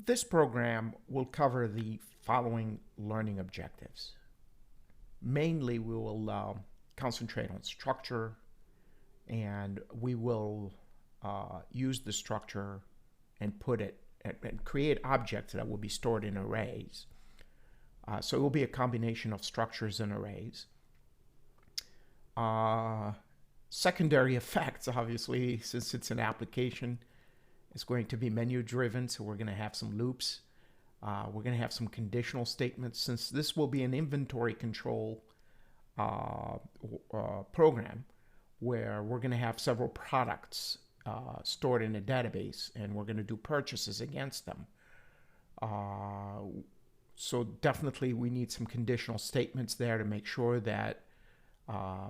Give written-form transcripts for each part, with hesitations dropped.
This program will cover the following learning objectives. Mainly, we will concentrate on structure, and we will use the structure and put it and create objects that will be stored in arrays. So it will be a combination of structures and arrays. Secondary effects, obviously, since it's an application, is going to be menu driven, so we're going to have some loops. We're going to have some conditional statements. Since this will be an inventory control program where we're going to have several products stored in a database, and we're going to do purchases against them. So definitely we need some conditional statements there to make sure that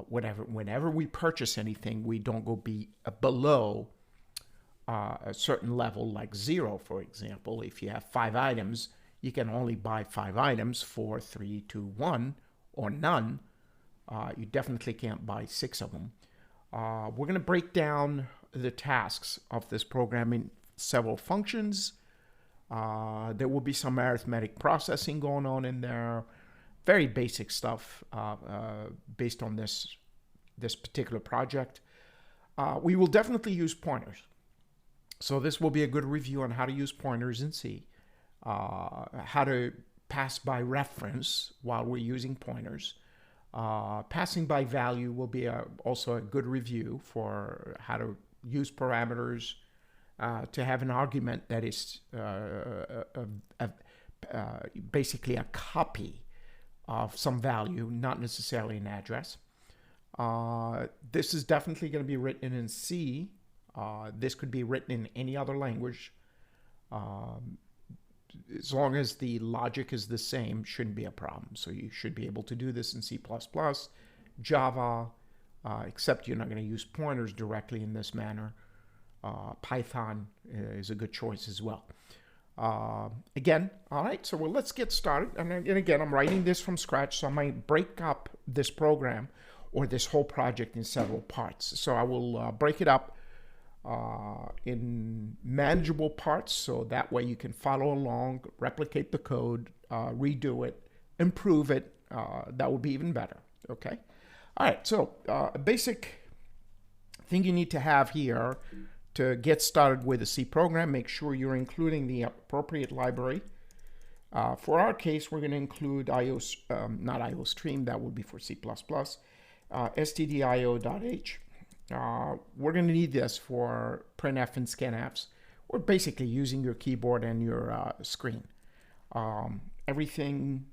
whenever we purchase anything, we don't go below a certain level, like 0, for example. If you have 5 items, you can only buy 5 items for 3, 2, 1, or none. You definitely can't buy 6 of them. We're going to break down the tasks of this program in several functions. There will be some arithmetic processing going on in there. Very basic stuff based on this particular project. We will definitely use pointers. So this will be a good review on how to use pointers in C, how to pass by reference while we're using pointers. Passing by value will be also a good review for how to use parameters to have an argument that is basically a copy of some value, not necessarily an address. This is definitely going to be written in C. This could be written in any other language. As long as the logic is the same, shouldn't be a problem. So you should be able to do this in C++, Java, except you're not going to use pointers directly in this manner. Python is a good choice as well. Again, all right, so let's get started. And again, I'm writing this from scratch, so I might break up this program or this whole project in several parts. So I will break it up in manageable parts, so that way you can follow along, replicate the code, redo it, improve it. That would be even better, okay? All right, so a basic thing you need to have here to get started with a C program, make sure you're including the appropriate library. For our case, we're going to include not IOStream, that would be for C++, stdio.h. We're going to need this for printf and scanfs, or basically using your keyboard and your screen. Everything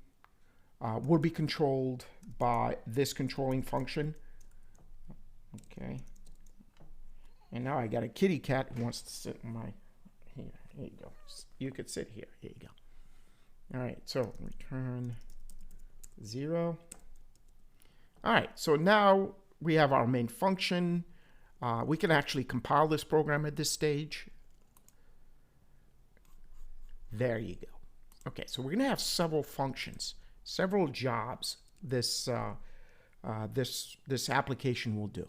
will be controlled by this controlling function. Okay. And now I got a kitty cat who wants to sit in my, here you go. You could sit here, here you go. All right, so return 0. All right, so now we have our main function. We can actually compile this program at this stage. There you go. Okay, so we're going to have several functions, several jobs this application will do.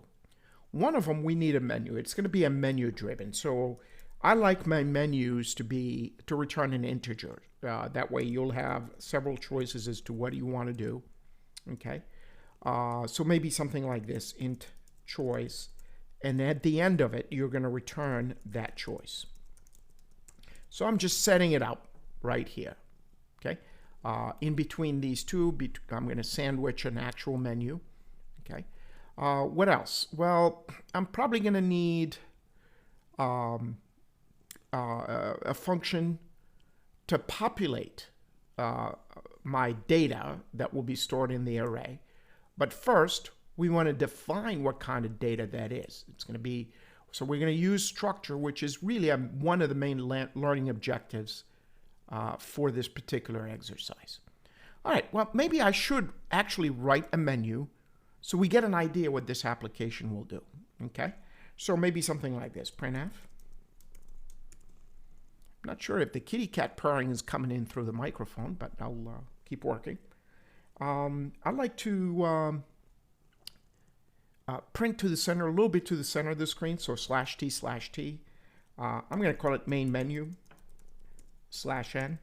One of them, we need a menu. It's going to be a menu driven. So I like my menus to return an integer. That way you'll have several choices as to what you want to do. Okay. So maybe something like this, int choice. And at the end of it, you're going to return that choice. So I'm just setting it up right here. Okay. In between these two, I'm going to sandwich an actual menu. Okay. What else? Well, I'm probably going to need a function to populate my data that will be stored in the array. But first, we want to define what kind of data that is. It's going to be, so we're going to use structure, which is really one of the main learning objectives for this particular exercise. All right, well, maybe I should actually write a menu so we get an idea what this application will do, okay? So maybe something like this, printf. I'm not sure if the kitty cat purring is coming in through the microphone, but I'll keep working. I'd like to print to the center, a little bit to the center of the screen, so /t/t. I'm going to call it main menu. /n,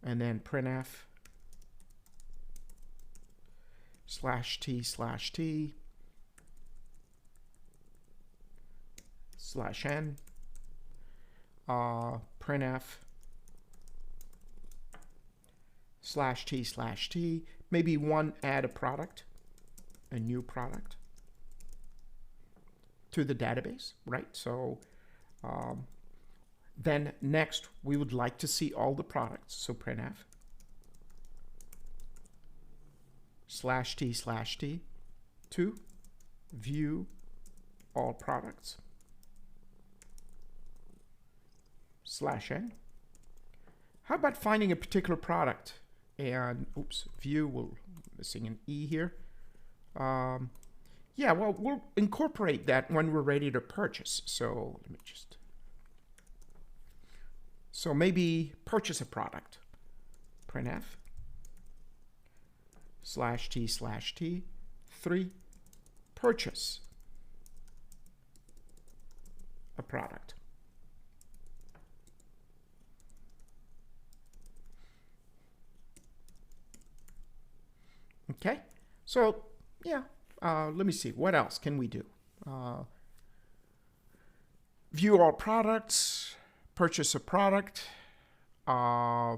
and then printf /t/t /n, printf /t/t, maybe add a product, a new product to the database, right? So then next we would like to see all the products. So printf /t/t to view all products /n. How about finding a particular product and view, we're missing an E here. Yeah, well, we'll incorporate that when we're ready to purchase. So let me just, so maybe purchase a product. Printf /t/t 3 purchase a product. Okay, so yeah, let me see, what else can we do? View all products, purchase a product. I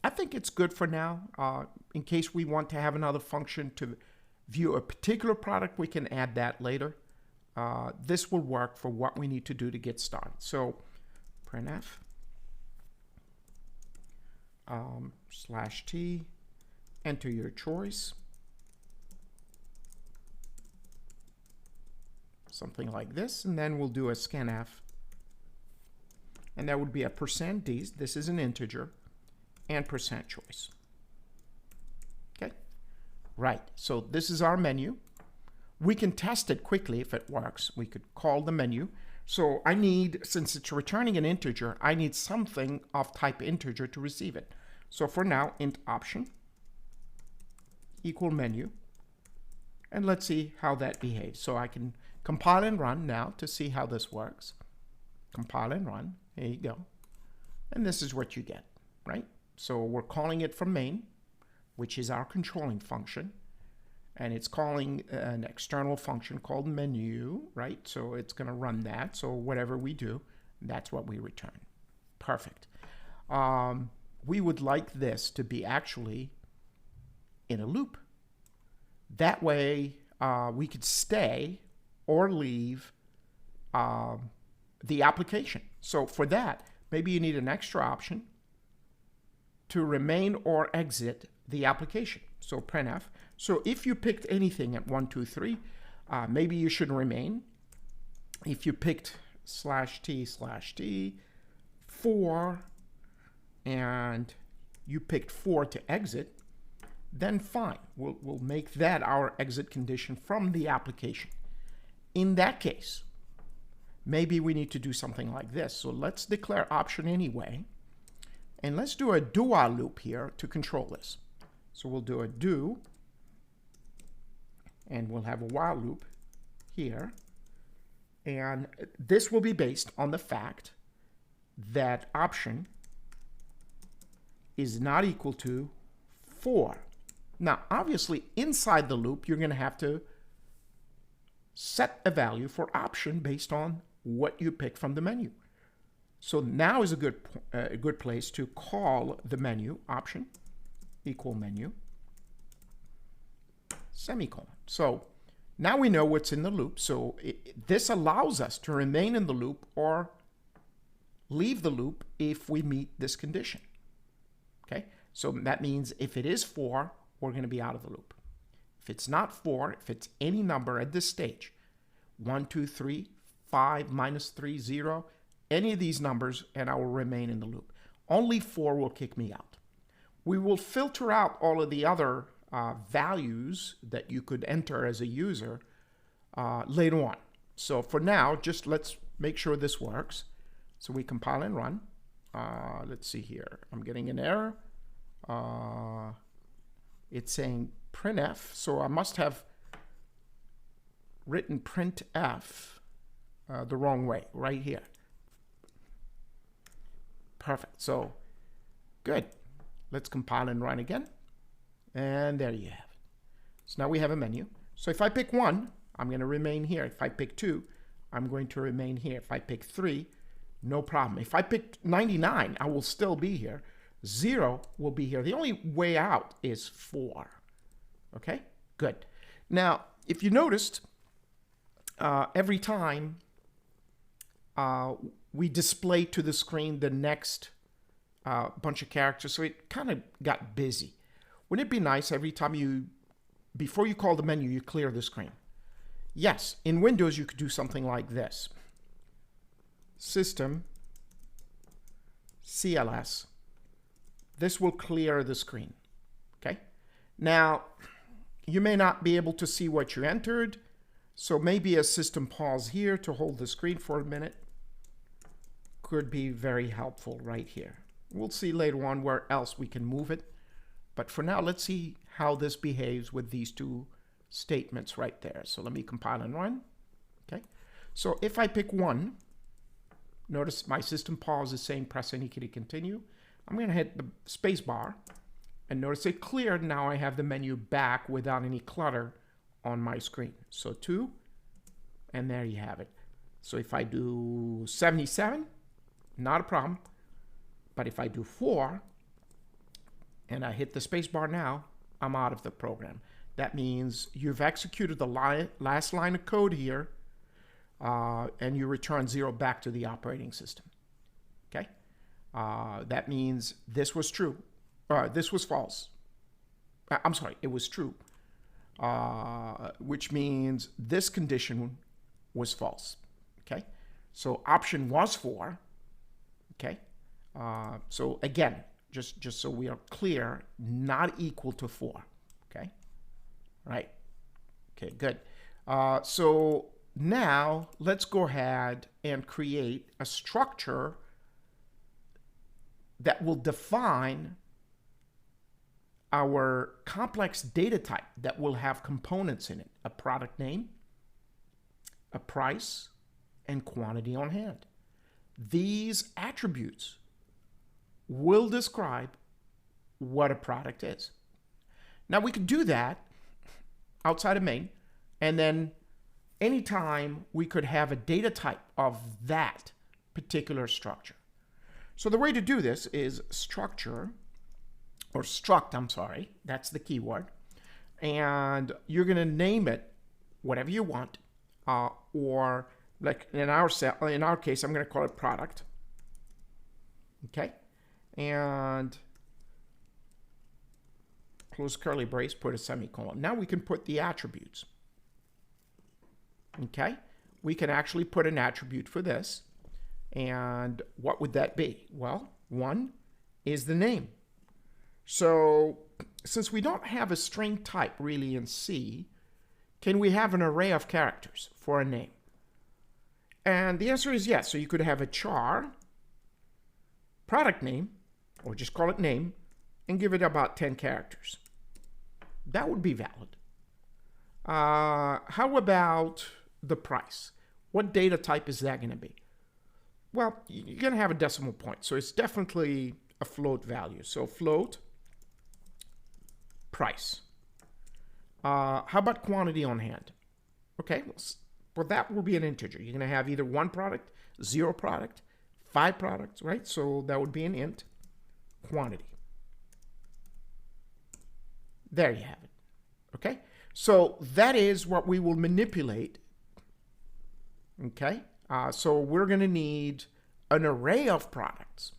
think it's good for now. In case we want to have another function to view a particular product, we can add that later. This will work for what we need to do to get started. So printf /t, enter your choice. Something like this, and then we'll do a scanf. And that would be a %d, this is an integer, and %choice. Okay, right, so this is our menu. We can test it quickly if it works. We could call the menu. So I need, since it's returning an integer, I need something of type integer to receive it. So for now, int option equal menu, and let's see how that behaves. So I can compile and run now to see how this works. Compile and run, there you go. And this is what you get, right? So we're calling it from main, which is our controlling function, and it's calling an external function called menu, right? So it's gonna run that, so whatever we do, that's what we return. Perfect. We would like this to be actually in a loop. That way we could stay or leave the application. So for that, maybe you need an extra option to remain or exit the application. So printf. So if you picked anything at 1, 2, 3, maybe you should remain. If you picked /t/t 4 and you picked 4 to exit, then fine. We'll make that our exit condition from the application. In that case, maybe we need to do something like this. So let's declare option anyway. And let's do a do while loop here to control this. So we'll do a do, and we'll have a while loop here. And this will be based on the fact that option is not equal to 4. Now, obviously, inside the loop, you're going to have to set a value for option based on what you pick from the menu. So now is a good place to call the menu option equal menu semicolon. So now we know what's in the loop. So this allows us to remain in the loop or leave the loop if we meet this condition. Okay, so that means if it is 4, we're going to be out of the loop. If it's not 4, if it's any number at this stage, 1, 2, 3, 5, -3, 0, any of these numbers, and I will remain in the loop. Only 4 will kick me out. We will filter out all of the other values that you could enter as a user later on. So for now, just let's make sure this works. So we compile and run. Let's see here. I'm getting an error. It's saying printf, so I must have written printf the wrong way, right here. Perfect. So good. Let's compile and run again. And there you have it. So now we have a menu. So if I pick 1, I'm going to remain here. If I pick 2, I'm going to remain here. If I pick 3, no problem. If I pick 99, I will still be here. 0 will be here. The only way out is 4. Okay, good. Now, if you noticed, every time we display to the screen the next bunch of characters, so it kind of got busy. Wouldn't it be nice every time before you call the menu, you clear the screen? Yes, in Windows, you could do something like this. System, CLS. This will clear the screen, okay? Now, you may not be able to see what you entered, so maybe a system pause here to hold the screen for a minute could be very helpful right here. We'll see later on where else we can move it. But for now, let's see how this behaves with these two statements right there. So let me compile and run. Okay. So if I pick 1, notice my system pause is saying press any key to continue. I'm going to hit the space bar and notice it cleared. Now I have the menu back without any clutter on my screen. So 2, and there you have it. So if I do 77, not a problem. But if I do 4, and I hit the space bar now, I'm out of the program. That means you've executed the last line of code here, and you return 0 back to the operating system. Okay? That means this was true. This was false. I'm sorry, it was true. Which means this condition was false. Okay? So option was 4. Okay? So again, just so we are clear, not equal to 4. Okay? Right? Okay, good. So now let's go ahead and create a structure that will define our complex data type that will have components in it: a product name, a price, and quantity on hand. These attributes will describe what a product is. Now we could do that outside of main, and then anytime we could have a data type of that particular structure. So the way to do this is structure, or struct, I'm sorry, that's the keyword, and you're going to name it whatever you want, or like in our case, I'm going to call it product. Okay, and close curly brace, put a semicolon. Now we can put the attributes. Okay, we can actually put an attribute for this. And what would that be? Well, 1 is the name. So since we don't have a string type really in C, can we have an array of characters for a name? And the answer is yes. So you could have a char, product name, or just call it name, and give it about 10 characters. That would be valid. How about the price? What data type is that going to be? Well, you're going to have a decimal point, so it's definitely a float value. So float, price. How about quantity on hand? Okay, well that will be an integer. You're going to have either 1 product, 0 product, 5 products, right? So that would be an int quantity. There you have it. Okay, so that is what we will manipulate. Okay, so we're going to need an array of products,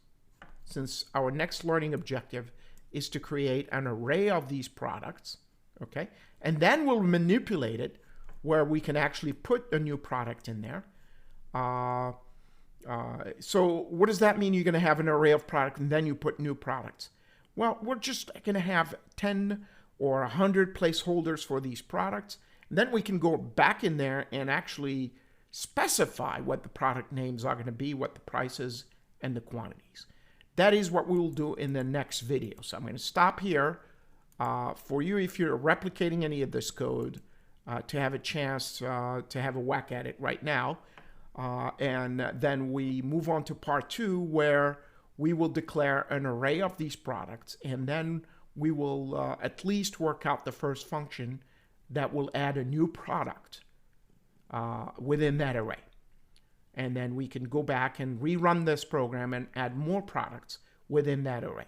since our next learning objective is to create an array of these products. Okay, and then we'll manipulate it where we can actually put a new product in there. So what does that mean? You're going to have an array of products and then you put new products. Well, we're just going to have 10 or 100 placeholders for these products. And then we can go back in there and actually specify what the product names are going to be, what the prices and the quantities. That is what we will do in the next video. So I'm going to stop here for you, if you're replicating any of this code, to have a chance to have a whack at it right now. And then we move on to part 2, where we will declare an array of these products, and then we will at least work out the first function that will add a new product within that array. And then we can go back and rerun this program and add more products within that array.